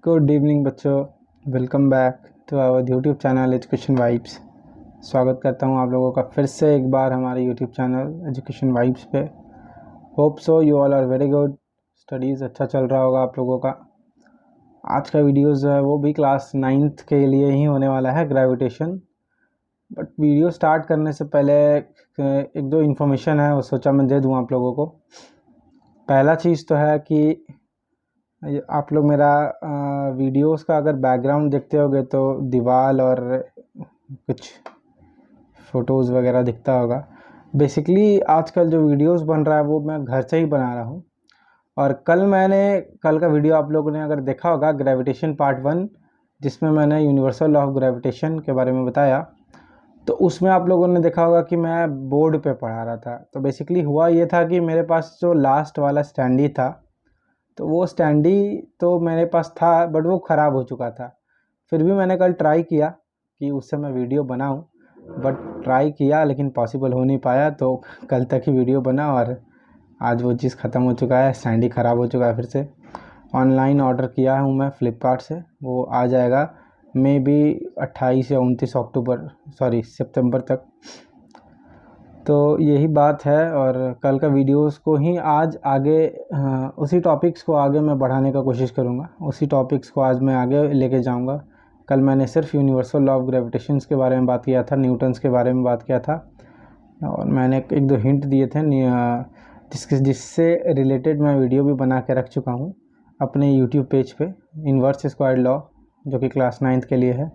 Good evening बच्चों, welcome back to our YouTube channel education vibes. स्वागत करता हूं आप लोगों का फिर से एक बार हमारे यूट्यूब चैनल एजुकेशन वाइब्स पे। Hope so you all are very good, studies अच्छा चल रहा होगा आप लोगों का। आज का वीडियो जो है वो भी क्लास 9th के लिए ही होने वाला है, ग्रेविटेशन। बट वीडियो स्टार्ट करने से पहले एक दो इन्फॉर्मेशन है वो सोचा मैं दे दूँ आप लोगों को। पहला चीज़ तो है कि आप लोग मेरा वीडियोस का अगर बैकग्राउंड देखते होगे तो दीवार और कुछ फ़ोटोज़ वगैरह दिखता होगा। बेसिकली आजकल जो वीडियोस बन रहा है वो मैं घर से ही बना रहा हूँ। और कल का वीडियो आप लोगों ने अगर देखा होगा, ग्रेविटेशन पार्ट 1, जिसमें मैंने यूनिवर्सल लॉ ऑफ ग्रेविटेशन के बारे में बताया, तो उसमें आप लोगों ने देखा होगा कि मैं बोर्ड पे पढ़ा रहा था। तो बेसिकली हुआ ये था कि मेरे पास जो लास्ट वाला स्टैंडी था, तो वो स्टैंडी तो मेरे पास था बट वो ख़राब हो चुका था। फिर भी मैंने कल ट्राई किया कि उससे मैं वीडियो बनाऊं, बट ट्राई किया लेकिन पॉसिबल हो नहीं पाया। तो कल तक ही वीडियो बना और आज वो चीज़ ख़त्म हो चुका है, स्टैंडी ख़राब हो चुका है। फिर से ऑनलाइन ऑर्डर किया हूँ मैं फ्लिपकार्ट से, वो आ जाएगा मे बी 28 या 29 सितंबर तक। तो यही बात है। और कल का वीडियोस को ही आज आगे उसी टॉपिक्स को आगे मैं बढ़ाने का कोशिश करूँगा। उसी टॉपिक्स को आज मैं आगे लेके जाऊँगा। कल मैंने सिर्फ यूनिवर्सल लॉ ऑफ ग्रेविटेशंस के बारे में बात किया था, न्यूटन्स के बारे में बात किया था, और मैंने एक दो हिंट दिए थे जिससे रिलेटेड मैं वीडियो भी बना के रख चुका हूँ अपने यूट्यूब पेज पे। इन्वर्स स्क्वायर्ड लॉ जो कि क्लास 9th के लिए है,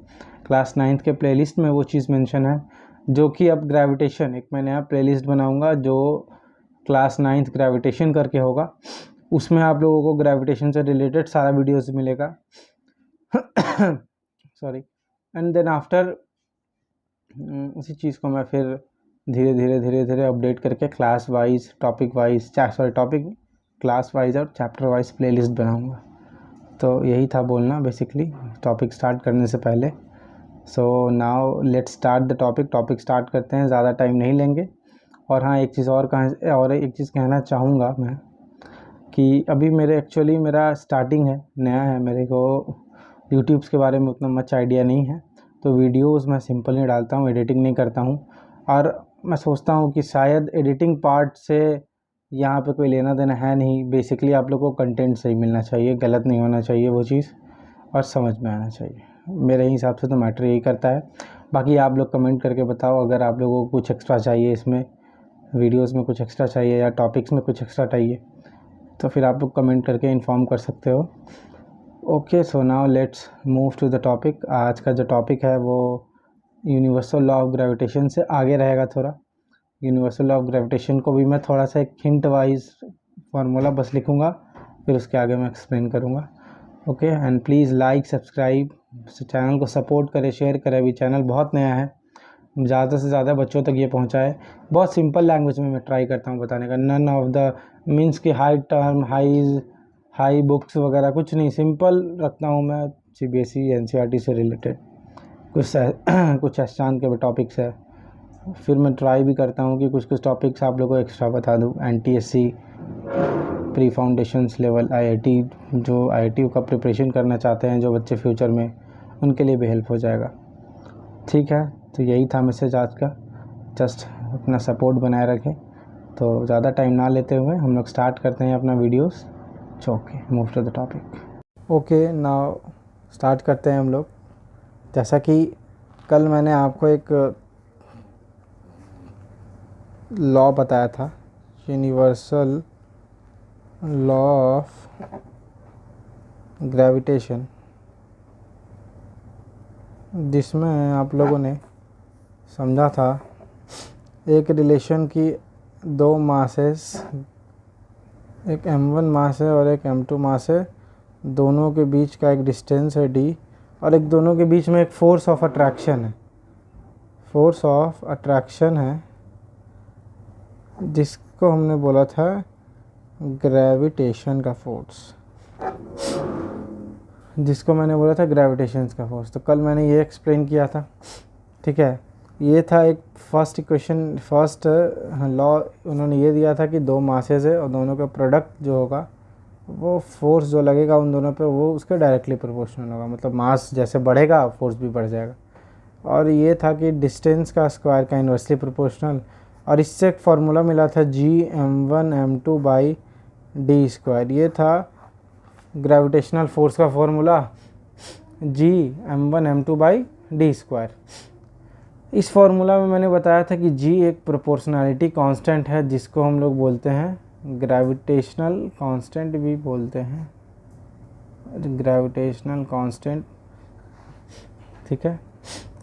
क्लास 9th के प्लेलिस्ट में वो चीज़ मेंशन है। जो कि अब ग्रेविटेशन एक मैं नया प्लेलिस्ट बनाऊंगा जो क्लास 9th ग्रेविटेशन करके होगा। उसमें आप लोगों को ग्रेविटेशन से रिलेटेड सारा वीडियोस मिलेगा। सॉरी। एंड देन आफ्टर उसी चीज़ को मैं फिर धीरे धीरे अपडेट करके क्लास वाइज, क्लास वाइज और चैप्टर वाइज प्लेलिस्ट बनाऊंगा। तो यही था बोलना बेसिकली टॉपिक स्टार्ट करने से पहले। सो now let's start the topic start करते हैं, ज़्यादा टाइम नहीं लेंगे। और हाँ, एक चीज़ कहना चाहूँगा मैं कि अभी मेरा स्टार्टिंग है, नया है, मेरे को यूट्यूब्स के बारे में उतना मच आइडिया नहीं है। तो वीडियोस मैं सिंपल ही डालता हूँ, एडिटिंग नहीं करता हूँ। और मैं सोचता हूँ कि शायद एडिटिंग पार्ट से यहाँ पे कोई लेना देना है नहीं। बेसिकली आप लोग को कंटेंट सही मिलना चाहिए, गलत नहीं होना चाहिए वो चीज़, और समझ में आना चाहिए। मेरे हिसाब से तो मैटर यही करता है। बाकी आप लोग कमेंट करके बताओ अगर आप लोगों को कुछ एक्स्ट्रा चाहिए, इसमें वीडियोस में कुछ एक्स्ट्रा चाहिए या टॉपिक्स में कुछ एक्स्ट्रा चाहिए, तो फिर आप लोग कमेंट करके इन्फॉर्म कर सकते हो। Okay, so now let's move to the topic. आज का जो टॉपिक है वो यूनिवर्सल लॉ ऑफ ग्रेविटेशन से आगे रहेगा थोड़ा। यूनिवर्सल लॉ ऑफ ग्रेविटेशन को भी मैं थोड़ा सा एक हिंट वाइज फार्मूला बस लिखूँगा, फिर उसके आगे मैं एक्सप्लेन करूँगा। Okay, and please like, subscribe, channel को सपोर्ट करें, शेयर करें। अभी चैनल बहुत नया है, ज़्यादा से ज़्यादा बच्चों तक ये पहुंचाए। बहुत सिंपल लैंग्वेज में मैं ट्राई करता हूँ बताने का। नन ऑफ द मीन्स की हाई टर्म, हाई बुक्स वगैरह कुछ नहीं, सिंपल रखता हूँ मैं। CBSE NCERT से रिलेटेड कुछ आसान के टॉपिक्स है। फिर मैं ट्राई भी करता हूँ कि कुछ टॉपिक्स आप लोगों को एक्स्ट्रा बता दूँ। NTSC pre foundations level, IIT, जो IIT का प्रिपरेशन करना चाहते हैं जो बच्चे फ्यूचर में, उनके लिए भी हेल्प हो जाएगा। ठीक है, तो यही था मैसेज आज का। जस्ट अपना सपोर्ट बनाए रखें। तो ज़्यादा टाइम ना लेते हुए हम लोग स्टार्ट करते हैं अपना videos. Okay, move to the topic. Okay, now start करते हैं हम लोग। जैसा कि कल मैंने आपको एक लॉ बताया था, यूनिवर्सल लॉ ऑफ ग्रेविटेशन, जिसमें आप लोगों ने समझा था एक रिलेशन की दो मासेस, एक m1 मास है और एक m2 मास है, दोनों के बीच का एक डिस्टेंस है d, और एक दोनों के बीच में एक फोर्स ऑफ अट्रैक्शन है, जिसको हमने बोला था ग्रेविटेशन का फोर्स, जिसको मैंने बोला था ग्रेविटेशन का फोर्स। तो कल मैंने ये एक्सप्लेन किया था। ठीक है, ये था एक फर्स्ट लॉ। उन्होंने ये दिया था कि दो मासेस है और दोनों का प्रोडक्ट जो होगा वो फोर्स जो लगेगा उन दोनों पे वो उसके डायरेक्टली प्रोपोर्शनल होगा, मतलब मास जैसे बढ़ेगा फोर्स भी बढ़ जाएगा। और ये था कि डिस्टेंस का स्क्वायर का इन्वर्सली प्रोपोर्शनल, और इससे एक फार्मूला मिला था Gm1m2/d²। ये था ग्रेविटेशनल फोर्स का फार्मूला Gm1m2/d²। इस फार्मूला में मैंने बताया था कि G एक प्रोपोर्शनैलिटी कांस्टेंट है जिसको हम लोग बोलते हैं ग्रेविटेशनल कांस्टेंट भी बोलते हैं, ग्रेविटेशनल कांस्टेंट। ठीक है,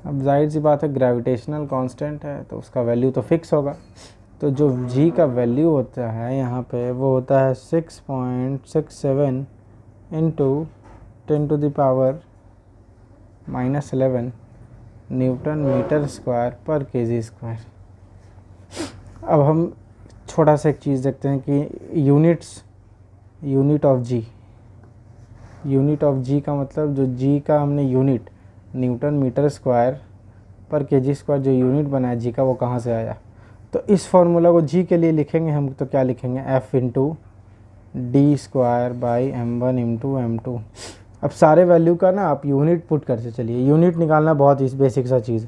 अब जाहिर सी बात है ग्रेविटेशनल कांस्टेंट है तो उसका वैल्यू तो फिक्स होगा। तो जो G का वैल्यू होता है यहाँ पे वो होता है 6.67 इंटू 10⁻⁻11 न्यूटन मीटर स्क्वायर पर केजी स्क्वायर। अब हम छोटा सा एक चीज़ देखते हैं कि यूनिट ऑफ जी का मतलब जो जी का हमने यूनिट न्यूटन मीटर स्क्वायर पर केजी स्क्वायर जो यूनिट बनाया जी का वो कहाँ से आया। तो इस फॉर्मूला को जी के लिए लिखेंगे हम तो क्या लिखेंगे F इंटू d²/m1 × m2। अब सारे वैल्यू का ना आप यूनिट पुट करते चलिए। यूनिट निकालना बहुत ही बेसिक सा चीज़,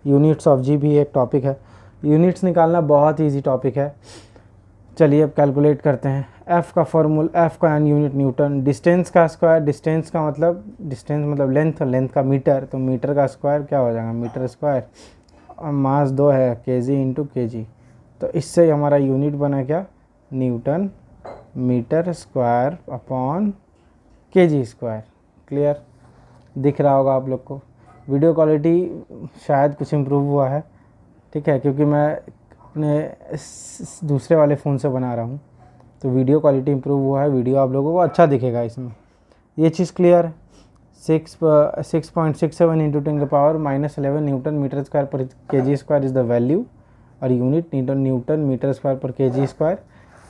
यूनिट्स ऑफ जी भी एक टॉपिक है, यूनिट्स निकालना बहुत ईजी टॉपिक है। चलिए अब कैलकुलेट करते हैं। F का फॉर्मूला, F का यूनिट न्यूटन, डिस्टेंस का स्क्वायर, डिस्टेंस मतलब लेंथ, लेंथ का मीटर, तो मीटर का स्क्वायर क्या हो जाएगा मीटर स्क्वायर, और मास 2 है केजी इंटू केजी। तो इससे हमारा यूनिट बना क्या newton metre square upon KG square. Clear दिख रहा होगा आप लोग को। वीडियो क्वालिटी शायद कुछ इम्प्रूव हुआ है, ठीक है, क्योंकि मैं अपने दूसरे वाले फ़ोन से बना रहा हूँ तो वीडियो क्वालिटी इम्प्रूव हुआ है, वीडियो आप लोगों को अच्छा दिखेगा इसमें। ये चीज़ क्लियर है। 6.67 इंटू 10⁻⁻11 न्यूटन मीटर स्क्वायर पर KG square is the value, और यूनिट न्यूटन मीटर स्क्वायर पर केजी स्क्वायर,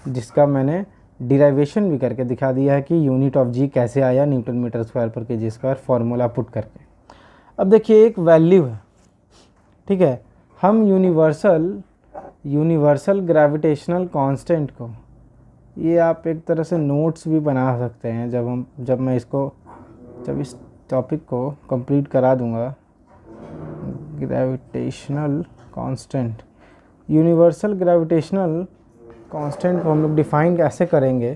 जिसका मैंने डिराइवेशन भी करके दिखा दिया है कि यूनिट ऑफ जी कैसे आया न्यूटन मीटर स्क्वायर पर केजी स्क्वायर फॉर्मूला पुट करके। अब देखिए एक वैल्यू है, ठीक है, हम यूनिवर्सल ग्रेविटेशनल कांस्टेंट को, ये आप एक तरह से नोट्स भी बना सकते हैं जब इस टॉपिक को कंप्लीट करा दूंगा। Gravitational constant, universal gravitational constant को हम लोग डिफाइन कैसे करेंगे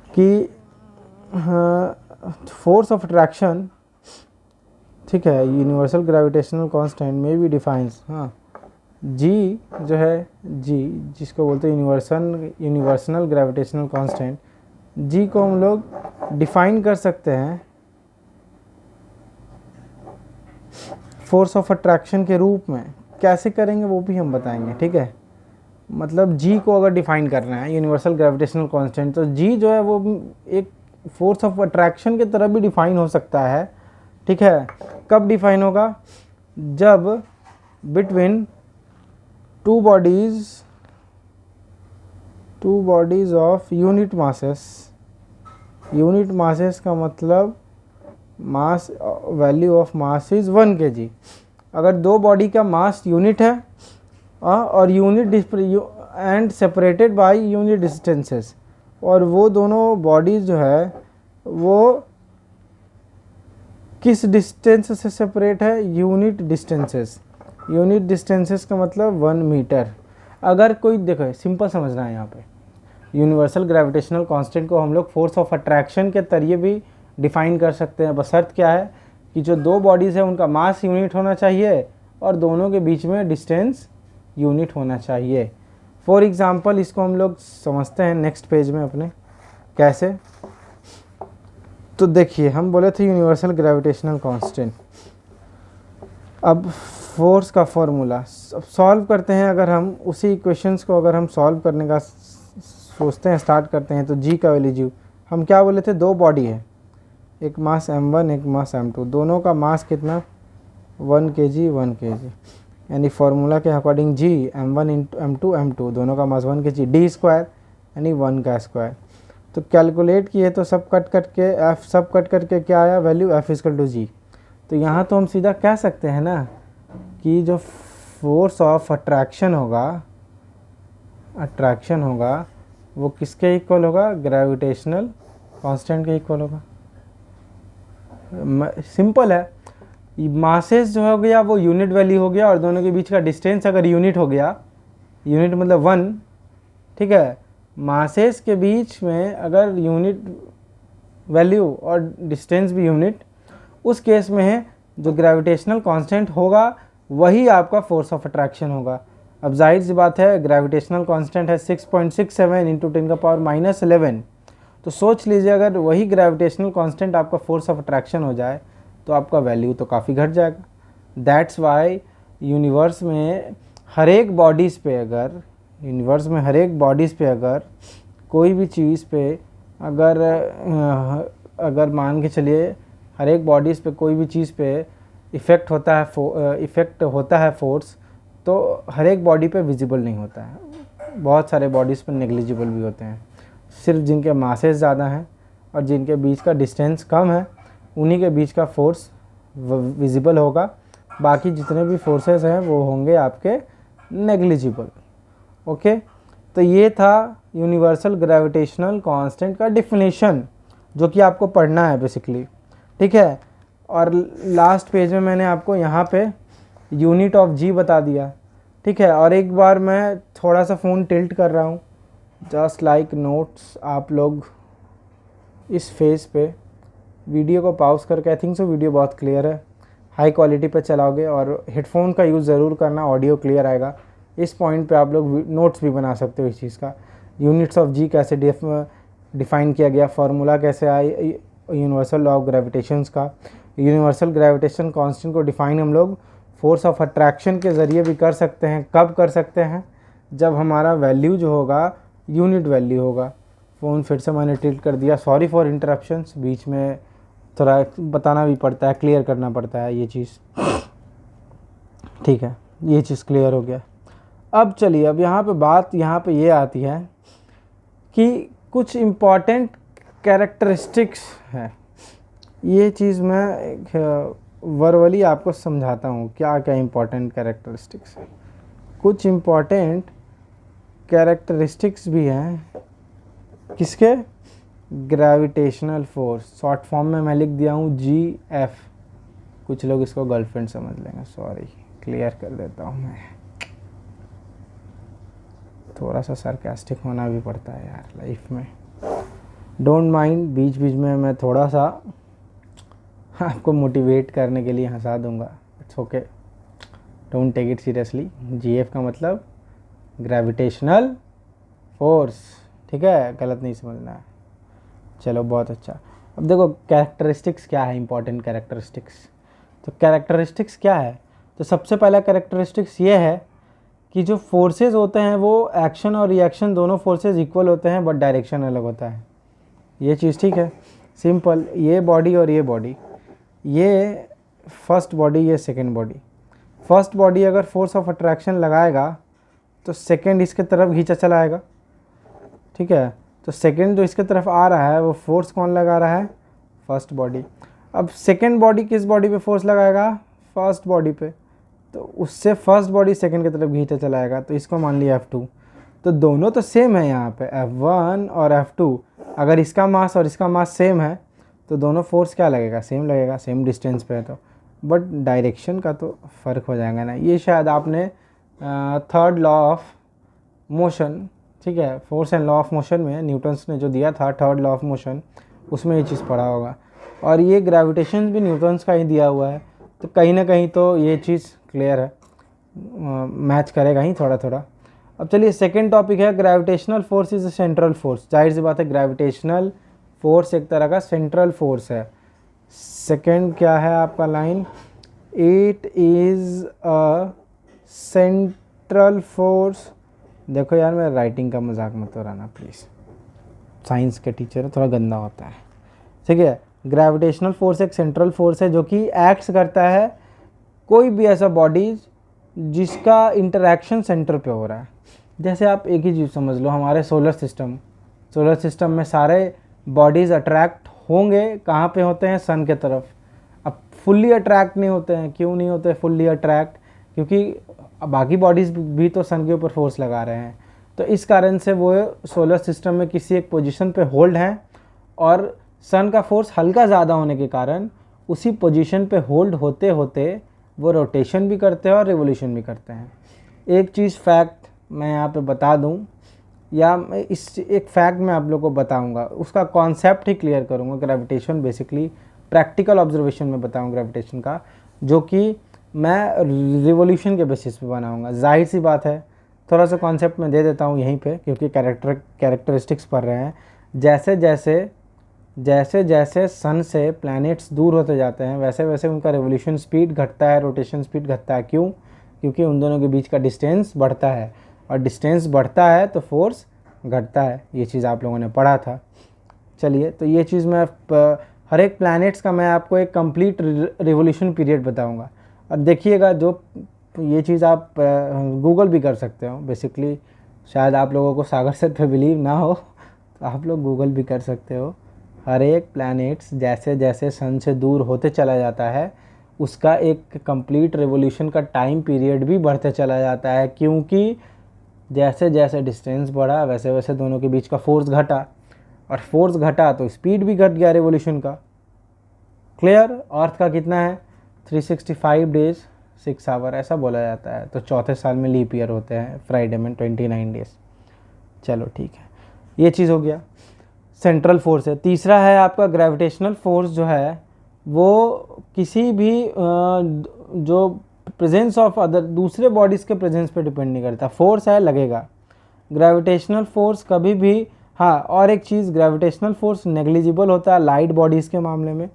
कि फोर्स ऑफ अट्रैक्शन, ठीक है, यूनिवर्सल ग्रेविटेशनल कांस्टेंट में भी डिफाइंस, हाँ, जी जो है जी जिसको बोलते हैं यूनिवर्सल ग्रेविटेशनल कांस्टेंट, जी को हम लोग डिफाइन कर सकते हैं फोर्स ऑफ अट्रैक्शन के रूप में। कैसे करेंगे वो भी हम बताएंगे, ठीक है। मतलब जी को अगर डिफाइन करना है यूनिवर्सल ग्रेविटेशनल कांस्टेंट, तो जी जो है वो एक फोर्स ऑफ अट्रैक्शन की तरह भी डिफाइन हो सकता है, ठीक है। कब डिफाइन होगा, जब between two bodies of unit masses का मतलब mass, value of mass is 1 kg। अगर दो बॉडी का मास यूनिट है और unit and separated by unit distances, और वो दोनों बॉडीज जो है वो किस डिस्टेंस से सेपरेट है, यूनिट डिस्टेंसेस का मतलब 1 मीटर। अगर कोई, देखो सिंपल समझना है यहाँ पे, यूनिवर्सल ग्रेविटेशनल कांस्टेंट को हम लोग फोर्स ऑफ अट्रैक्शन के तरीके भी डिफाइन कर सकते हैं। बस शर्त क्या है कि जो दो बॉडीज़ है उनका मास यूनिट होना चाहिए और दोनों के बीच में डिस्टेंस यूनिट होना चाहिए। फॉर एग्जांपल इसको हम लोग समझते हैं नेक्स्ट पेज में अपने, कैसे। तो देखिए हम बोले थे यूनिवर्सल ग्रेविटेशनल कांस्टेंट, अब फोर्स का फॉर्मूला सॉल्व करते हैं। अगर हम उसी इक्वेशंस को अगर हम सॉल्व करने का सोचते हैं, स्टार्ट करते हैं, तो जी का वैल्यू हम क्या बोले थे, दो बॉडी है, एक मास m1 एक मास m2, दोनों का मास कितना 1 kg, यानी फार्मूला के अकॉर्डिंग जी m1 इंटू m2 दोनों का मास 1 kg, d स्क्वायर यानी 1 का स्क्वायर। तो कैलकुलेट किए तो सब कट करके क्या आया वैल्यू, f इक्वल टू जी। तो यहाँ तो हम सीधा कह सकते हैं ना कि जो फोर्स ऑफ अट्रैक्शन होगा वो किसके इक्वल होगा, ग्रेविटेशनल कांस्टेंट के इक्वल होगा। सिंपल है, मासेस जो हो गया वो यूनिट वैल्यू हो गया और दोनों के बीच का डिस्टेंस अगर यूनिट हो गया, यूनिट मतलब 1, ठीक है, मासेस के बीच में अगर यूनिट वैल्यू और डिस्टेंस भी यूनिट, उस केस में है जो ग्रेविटेशनल कांस्टेंट होगा वही आपका फोर्स ऑफ अट्रैक्शन होगा। अब जाहिर सी बात है ग्रेविटेशनल कांस्टेंट है 6.67 इंटू 10⁻11, तो सोच लीजिए अगर वही ग्रेविटेशनल कांस्टेंट आपका फोर्स ऑफ अट्रैक्शन हो जाए तो आपका वैल्यू तो काफ़ी घट जाएगा। दैट्स वाई यूनिवर्स में हर एक बॉडीज़ पे अगर कोई भी चीज़ पे अगर मान के चलिए हर एक बॉडीज़ पे कोई भी चीज़ पे इफ़ेक्ट होता है फोर्स, तो हर एक बॉडी पे विजिबल नहीं होता है, बहुत सारे बॉडीज़ पर नेग्लिजिबल भी होते हैं। सिर्फ जिनके मासेस ज़्यादा हैं और जिनके बीच का डिस्टेंस कम है उन्हीं के बीच का फोर्स विजिबल होगा, बाकी जितने भी फोर्सेस हैं वो होंगे आपके नेग्लिजिबल। ओके, तो ये था यूनिवर्सल ग्रेविटेशनल कांस्टेंट का डिफिनीशन जो कि आपको पढ़ना है बेसिकली, ठीक है। और लास्ट पेज में मैंने आपको यहाँ पे यूनिट ऑफ जी बता दिया, ठीक है। और एक बार मैं थोड़ा सा फ़ोन टिल्ट कर रहा हूँ, जस्ट लाइक नोट्स। आप लोग इस फेज पे वीडियो को पॉज करके, आई थिंक सो वीडियो बहुत क्लियर है, हाई क्वालिटी पे चलाओगे और हेडफोन का यूज़ ज़रूर करना, ऑडियो क्लियर आएगा। इस पॉइंट पे आप लोग नोट्स भी बना सकते हो इस चीज़ का। यूनिट्स ऑफ जी कैसे डिफ़ाइन किया गया, फार्मूला कैसे आया यूनिवर्सल लॉ ऑफ ग्रेविटेशंस का। यूनिवर्सल ग्रेविटेशन कांस्टेंट को डिफ़ाइन हम लोग फोर्स ऑफ अट्रैक्शन के ज़रिए भी कर सकते हैं। कब कर सकते हैं, जब हमारा वैल्यू जो होगा यूनिट वैल्यू होगा। फ़ोन फिर से मैंने टिल्ट कर दिया, सॉरी फॉर इंटरप्शंस, बीच में थोड़ा बताना भी पड़ता है, क्लियर करना पड़ता है ये चीज़, ठीक है। ये चीज़ क्लियर हो गया। अब चलिए, अब यहाँ पे ये आती है कि कुछ इम्पॉर्टेंट कैरेक्टरिस्टिक्स है। ये चीज़ मैं वर्बली आपको समझाता हूँ क्या क्या इम्पॉर्टेंट कैरेक्टरिस्टिक्स है। कुछ इम्पॉर्टेंट कैरेक्टरिस्टिक्स भी हैं किसके, ग्रेविटेशनल फोर्स। शॉर्ट फॉर्म में मैं लिख दिया हूँ GF, कुछ लोग इसको गर्लफ्रेंड समझ लेंगे, सॉरी, क्लियर कर देता हूँ मैं। थोड़ा सा सरकास्टिक होना भी पड़ता है यार लाइफ में, डोंट माइंड। बीच बीच में मैं थोड़ा सा आपको मोटिवेट करने के लिए हंसा दूंगा, it's okay, don't take it seriously. GF का मतलब ग्रेविटेशनल फोर्स, ठीक है, गलत नहीं समझना है। चलो बहुत अच्छा। अब देखो कैरेक्टरिस्टिक्स क्या है, इंपॉर्टेंट कैरेक्टरिस्टिक्स। तो कैरेक्टरिस्टिक्स क्या है, तो सबसे पहला कैरेक्टरिस्टिक्स ये है कि जो फोर्सेस होते हैं वो एक्शन और रिएक्शन दोनों फोर्सेस इक्वल होते हैं बट डायरेक्शन अलग होता है। ये चीज़ ठीक है, सिंपल। ये बॉडी और ये बॉडी, ये फर्स्ट बॉडी, ये सेकंड बॉडी। फर्स्ट बॉडी अगर फोर्स ऑफ अट्रैक्शन लगाएगा तो सेकंड इसके तरफ खींचा चला आएगा, ठीक है। तो सेकंड जो इसके तरफ आ रहा है वो फोर्स कौन लगा रहा है, फर्स्ट बॉडी। अब सेकंड बॉडी किस बॉडी पे फोर्स लगाएगा, फर्स्ट बॉडी पे, तो उससे फर्स्ट बॉडी सेकंड की तरफ खींचा चला आएगा, तो इसको मान लिया F2। तो दोनों तो सेम है यहाँ पे, F1 और F2। अगर इसका मास और इसका मास सेम है तो दोनों फोर्स क्या लगेगा, सेम लगेगा, सेम डिस्टेंस पे है तो, बट डायरेक्शन का तो फ़र्क हो जाएगा ना। ये शायद आपने थर्ड लॉ ऑफ मोशन, ठीक है, force and law of motion में न्यूटन्स ने जो दिया था थर्ड लॉ ऑफ मोशन, उसमें ये चीज़ पढ़ा होगा। और ये ग्रेविटेशन भी न्यूटन्स का ही दिया हुआ है, तो कहीं ना कहीं तो ये चीज़ क्लियर है, मैच करेगा ही थोड़ा थोड़ा। अब चलिए सेकंड टॉपिक है gravitational force is a central force. जाहिर सी बात है ग्रेविटेशनल फोर्स एक तरह का सेंट्रल फोर्स है। सेकंड क्या है आपका line, it is a central force. देखो यार मेरा राइटिंग का मजाक मत उड़ाना प्लीज़, साइंस के टीचर है, थोड़ा गंदा होता है, ठीक है। ग्रेविटेशनल फोर्स एक सेंट्रल फोर्स है जो कि एक्ट्स करता है कोई भी ऐसा बॉडीज जिसका इंटरेक्शन सेंटर पे हो रहा है। जैसे आप एक ही चीज़ समझ लो, हमारे सोलर सिस्टम में सारे बॉडीज़ अट्रैक्ट होंगे, कहाँ पे होते हैं, सन के तरफ। अब फुल्ली अट्रैक्ट नहीं होते हैं, क्यों नहीं होते फुल्ली अट्रैक्ट, क्योंकि बाकी बॉडीज़ भी तो सन के ऊपर फोर्स लगा रहे हैं। तो इस कारण से वो सोलर सिस्टम में किसी एक पोजीशन पे होल्ड हैं और सन का फोर्स हल्का ज़्यादा होने के कारण उसी पोजीशन पे होल्ड होते होते वो रोटेशन भी करते हैं और रिवोल्यूशन भी करते हैं। एक चीज़ फैक्ट मैं यहाँ पे बता दूँ, या मैं इस एक फैक्ट मैं आप लोग को बताऊँगा, उसका कॉन्सेप्ट ही क्लियर करूँगा। ग्रेविटेशन बेसिकली प्रैक्टिकल ऑब्जर्वेशन में बताऊँ ग्रेविटेशन का, जो कि मैं रिवोल्यूशन के बेसिस पे बनाऊँगा। जाहिर सी बात है, थोड़ा सा कॉन्सेप्ट मैं दे देता हूँ यहीं पे, क्योंकि कैरेक्टरिस्टिक्स पढ़ रहे हैं। जैसे जैसे सन से प्लैनेट्स दूर होते जाते हैं वैसे वैसे उनका रिवोल्यूशन स्पीड घटता है, रोटेशन स्पीड घटता है। क्यों? क्योंकि उन दोनों के बीच का डिस्टेंस बढ़ता है, और डिस्टेंस बढ़ता है तो फोर्स घटता है। ये चीज़ आप लोगों ने पढ़ा था। चलिए, तो ये चीज़ मैं हर एक प्लैनेट्स का मैं आपको एक कंप्लीट रिवोल्यूशन पीरियड बताऊंगा। और देखिएगा, जो ये चीज़ आप गूगल भी कर सकते हो। बेसिकली शायद आप लोगों को सागर सर पे बिलीव ना हो, तो आप लोग गूगल भी कर सकते हो। हर एक प्लैनेट्स जैसे जैसे सन से दूर होते चला जाता है, उसका एक कंप्लीट रिवोल्यूशन का टाइम पीरियड भी बढ़ते चला जाता है, क्योंकि जैसे जैसे डिस्टेंस बढ़ा वैसे वैसे दोनों के बीच का फोर्स घटा, और फोर्स घटा तो स्पीड भी घट गया रिवोल्यूशन का। क्लियर? अर्थ का कितना है? 365 डेज 6 आवर ऐसा बोला जाता है। तो चौथे साल में लीप ईयर होते हैं, फ्राइडे में 29 डेज। चलो ठीक है, ये चीज़ हो गया। सेंट्रल फोर्स है। तीसरा है आपका ग्रेविटेशनल फोर्स, जो है वो किसी भी जो प्रेजेंस ऑफ अदर दूसरे बॉडीज़ के प्रेजेंस पे डिपेंड नहीं करता। फोर्स है, लगेगा। ग्रेविटेशनल फोर्स कभी भी, हाँ, और एक चीज़, ग्रेविटेशनल फोर्स नेग्लिजिबल होता है लाइट बॉडीज़ के मामले में।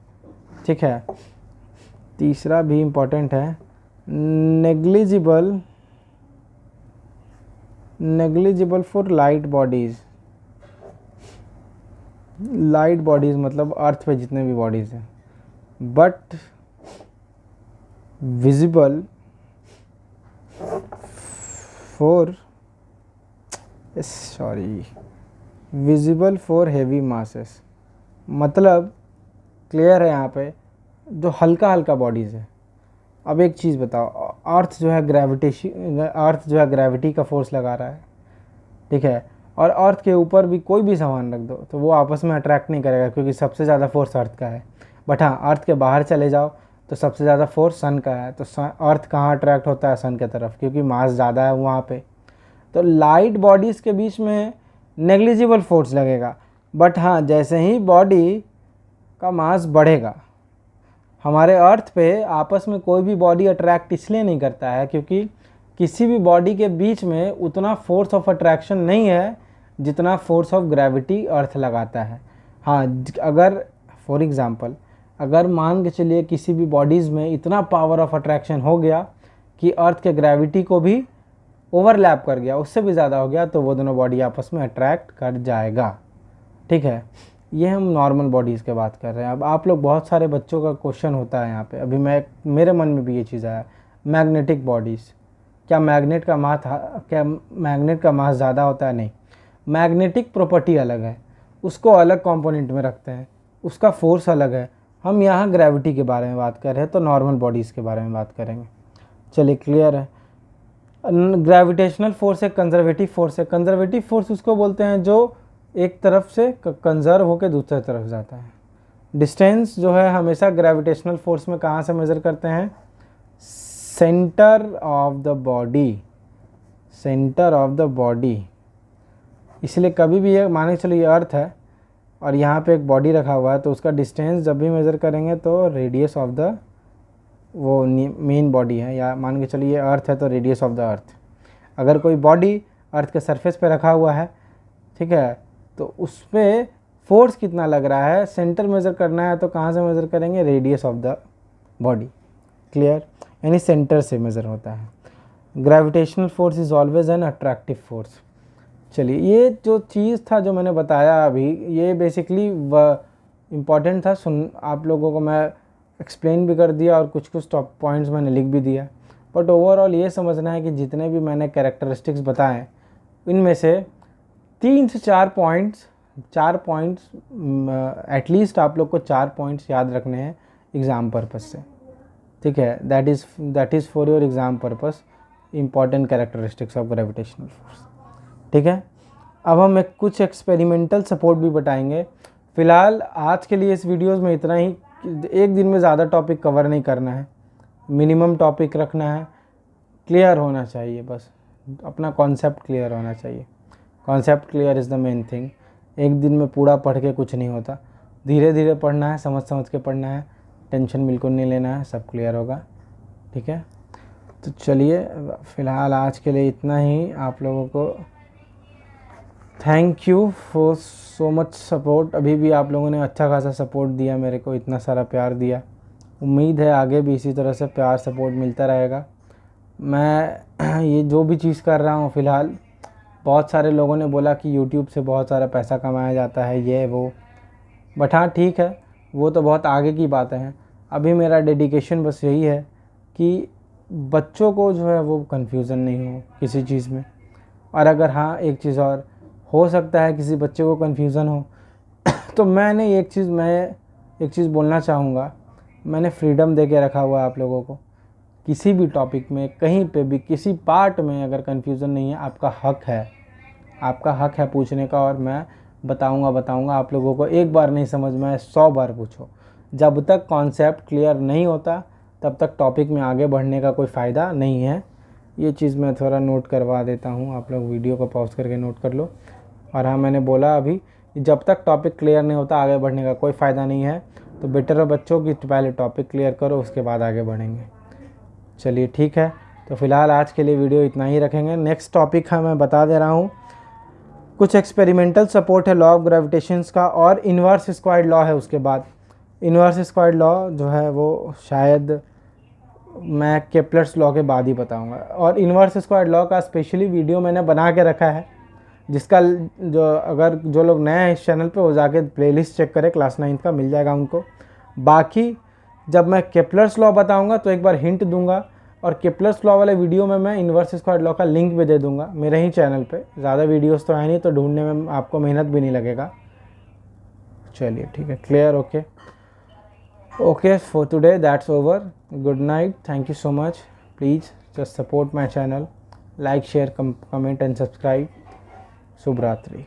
ठीक है, तीसरा भी इम्पॉर्टेंट है, negligible for light bodies. Light bodies मतलब अर्थ पे जितने भी बॉडीज़ हैं, but visible for visible for heavy masses. मतलब क्लियर है यहाँ पे, जो हल्का हल्का बॉडीज़ है। अब एक चीज़ बताओ, अर्थ जो है ग्रेविटी का फोर्स लगा रहा है, ठीक है, और अर्थ के ऊपर भी कोई भी सामान रख दो तो वो आपस में अट्रैक्ट नहीं करेगा, क्योंकि सबसे ज़्यादा फोर्स अर्थ का है। बट हाँ, अर्थ के बाहर चले जाओ तो सबसे ज़्यादा फोर्स सन का है। तो अर्थ कहाँ अट्रैक्ट होता है? सन के तरफ, क्योंकि मास ज़्यादा है वहाँ पे। तो लाइट बॉडीज़ के बीच में नेग्लिजिबल फोर्स लगेगा। बट हाँ, जैसे ही बॉडी का मास बढ़ेगा, हमारे अर्थ पे आपस में कोई भी बॉडी अट्रैक्ट इसलिए नहीं करता है क्योंकि किसी भी बॉडी के बीच में उतना फोर्स ऑफ अट्रैक्शन नहीं है जितना फोर्स ऑफ ग्रेविटी अर्थ लगाता है। हाँ, अगर फॉर एग्ज़ाम्पल अगर मान के चलिए किसी भी बॉडीज़ में इतना पावर ऑफ अट्रैक्शन हो गया कि अर्थ के ग्रेविटी को भी ओवरलैप कर गया, उससे भी ज़्यादा हो गया, तो वो दोनों बॉडी आपस में अट्रैक्ट कर जाएगा। ठीक है, ये हम नॉर्मल बॉडीज़ की बात कर रहे हैं। अब आप लोग, बहुत सारे बच्चों का क्वेश्चन होता है यहाँ पे, अभी मेरे मन में भी ये चीज़ आया, मैग्नेटिक बॉडीज़, क्या मैग्नेट का मास ज़्यादा होता है? नहीं, मैग्नेटिक प्रॉपर्टी अलग है, उसको अलग कंपोनेंट में रखते हैं, उसका फोर्स अलग है। हम यहाँ ग्रेविटी के बारे में बात कर रहे हैं, तो नॉर्मल बॉडीज़ के बारे में बात करेंगे। चलिए, क्लियर है। ग्रेविटेशनल फोर्स एक कंजर्वेटिव फोर्स है। कंजर्वेटिव फोर्स उसको बोलते हैं जो एक तरफ से कंजर्व होकर दूसरे तरफ जाता है। डिस्टेंस जो है हमेशा ग्रेविटेशनल फोर्स में कहाँ से मेज़र करते हैं? Centre of the body. इसलिए कभी भी ये मान के चलो ये अर्थ है और यहाँ पे एक बॉडी रखा हुआ है, तो उसका डिस्टेंस जब भी मेज़र करेंगे तो रेडियस ऑफ द वो मेन बॉडी है, या मान के चलिए ये अर्थ है तो रेडियस ऑफ द अर्थ। अगर कोई बॉडी अर्थ के सरफेस पे रखा हुआ है, ठीक है, तो उस पर फोर्स कितना लग रहा है, सेंटर मेज़र करना है, तो कहाँ से मेज़र करेंगे? Radius of the body. Clear? यानी सेंटर से मेज़र होता है। Gravitational force is always an attractive force. चलिए, ये जो चीज़ था जो मैंने बताया अभी, ये बेसिकली इम्पॉर्टेंट था। आप लोगों को मैं एक्सप्लेन भी कर दिया और कुछ कुछ टॉप पॉइंट्स मैंने लिख भी दिया। बट ओवरऑल ये समझना है कि जितने भी मैंने कैरेक्टरिस्टिक्स बताएं, इनमें से 3 से 4 पॉइंट्स एटलीस्ट आप लोग को 4 पॉइंट्स याद रखने हैं एग्ज़ाम पर्पस से। ठीक है, that is for your exam purpose, important characteristics of gravitational force. ठीक है। अब हम कुछ एक्सपेरिमेंटल सपोर्ट भी बताएंगे। फ़िलहाल आज के लिए इस वीडियोस में इतना ही। एक दिन में ज़्यादा टॉपिक कवर नहीं करना है, मिनिमम टॉपिक रखना है, क्लियर होना चाहिए, बस अपना कॉन्सेप्ट क्लियर होना चाहिए। Concept clear is the main thing. एक दिन में पूरा पढ़ के कुछ नहीं होता, धीरे धीरे पढ़ना है, समझ समझ के पढ़ना है, टेंशन बिल्कुल नहीं लेना है, सब क्लियर होगा, ठीक है। तो चलिए फ़िलहाल आज के लिए इतना ही। आप लोगों को thank you for so much support. अभी भी आप लोगों ने अच्छा खासा सपोर्ट दिया मेरे को, इतना सारा प्यार दिया। उम्मीद है आगे भी इसी तरह से प्यार सपोर्ट मिलता रहेगा। मैं ये जो भी चीज़ कर रहा हूँ फ़िलहाल, बहुत सारे लोगों ने बोला कि यूट्यूब से बहुत सारा पैसा कमाया जाता है, ये वो, बट हाँ ठीक है, वो तो बहुत आगे की बातें हैं। अभी मेरा डेडिकेशन बस यही है कि बच्चों को जो है वो कन्फ्यूज़न नहीं हो किसी चीज़ में। और अगर हाँ एक चीज़ और हो सकता है किसी बच्चे को कन्फ्यूज़न हो तो मैं एक चीज़ बोलना चाहूँगा। मैंने फ्रीडम दे के रखा हुआ है आप लोगों को। किसी भी टॉपिक में, कहीं पे भी, किसी पार्ट में अगर कन्फ्यूज़न नहीं है, आपका हक है पूछने का, और मैं बताऊँगा। आप लोगों को एक बार नहीं समझ में आए 100 बार पूछो। जब तक कॉन्सेप्ट क्लियर नहीं होता तब तक टॉपिक में आगे बढ़ने का कोई फ़ायदा नहीं है। ये चीज़ मैं थोड़ा नोट करवा देता हूँ, आप लोग वीडियो को पॉज करके नोट कर लो। और हाँ, मैंने बोला अभी, जब तक टॉपिक क्लियर नहीं होता आगे बढ़ने का कोई फ़ायदा नहीं है। तो बेटर है बच्चों कि पहले टॉपिक क्लियर करो, उसके बाद आगे बढ़ेंगे। चलिए ठीक है, तो फ़िलहाल आज के लिए वीडियो इतना ही रखेंगे। नेक्स्ट टॉपिक है, मैं बता दे रहा हूँ, कुछ एक्सपेरिमेंटल सपोर्ट है लॉ ऑफ ग्रेविटेशंस का, और इन्वर्स स्क्वायर्ड लॉ है। उसके बाद इन्वर्स स्क्वायर्ड लॉ जो है वो शायद मैं केप्लर्स लॉ के बाद ही बताऊंगा। और इन्वर्स स्क्वायर्ड लॉ का स्पेशली वीडियो मैंने बना के रखा है, जिसका जो लोग नए हैं इस चैनल पे, वो जाके प्लेलिस्ट चेक करें, क्लास 9 का मिल जाएगा उनको। बाकी जब मैं केप्लर्स लॉ बताऊंगा तो एक बार हिंट दूंगा, और केप्लर्स लॉ वाले वीडियो में मैं इन्वर्स स्क्वायर्ड लॉ का लिंक भी दे दूंगा मेरे ही चैनल पे। ज़्यादा वीडियोस तो है नहीं, तो ढूंढने में आपको मेहनत भी नहीं लगेगा। चलिए ठीक है, clear, okay for today that's over. Good night, thank you so much. Please just support my channel, like, share, comment and subscribe. Subh Ratri.